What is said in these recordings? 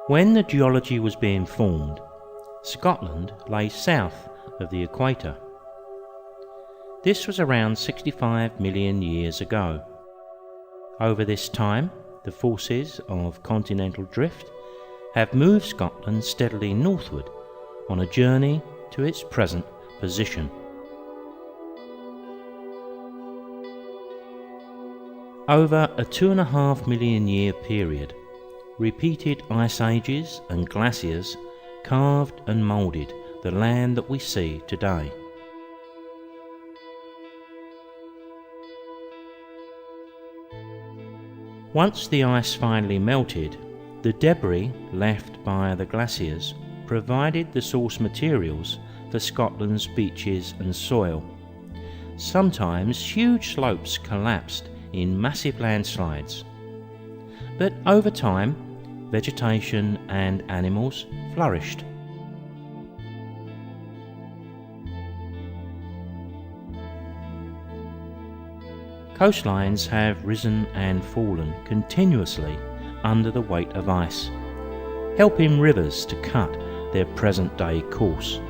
When the geology was being formed, Scotland lay south of the equator. This was around 65 million years ago. Over this time, the forces of continental drift have moved Scotland steadily northward on a journey to its present position. Over a 2.5 million year period, repeated ice ages and glaciers carved and moulded the land that we see today. Once the ice finally melted, the debris left by the glaciers provided the source materials for Scotland's beaches and soil. Sometimes huge slopes collapsed in massive landslides, but over time, vegetation and animals flourished. Coastlines have risen and fallen continuously under the weight of ice, helping rivers to cut their present-day course.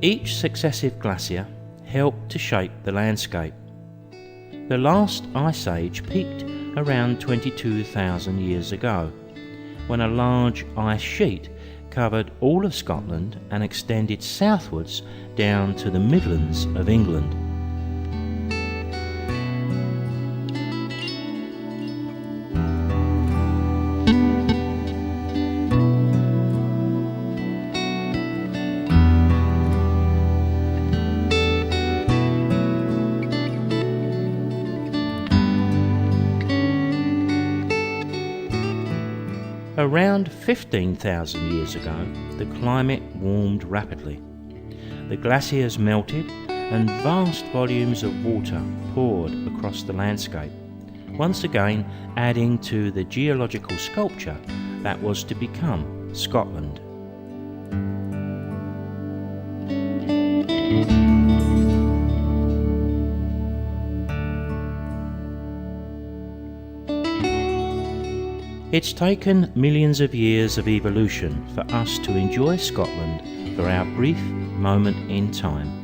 Each successive glacier helped to shape the landscape. The last ice age peaked around 22,000 years ago, when a large ice sheet covered all of Scotland and extended southwards down to the Midlands of England. Around 15,000 years ago, the climate warmed rapidly. The glaciers melted and vast volumes of water poured across the landscape, once again adding to the geological sculpture that was to become Scotland. It's taken millions of years of evolution for us to enjoy Scotland for our brief moment in time.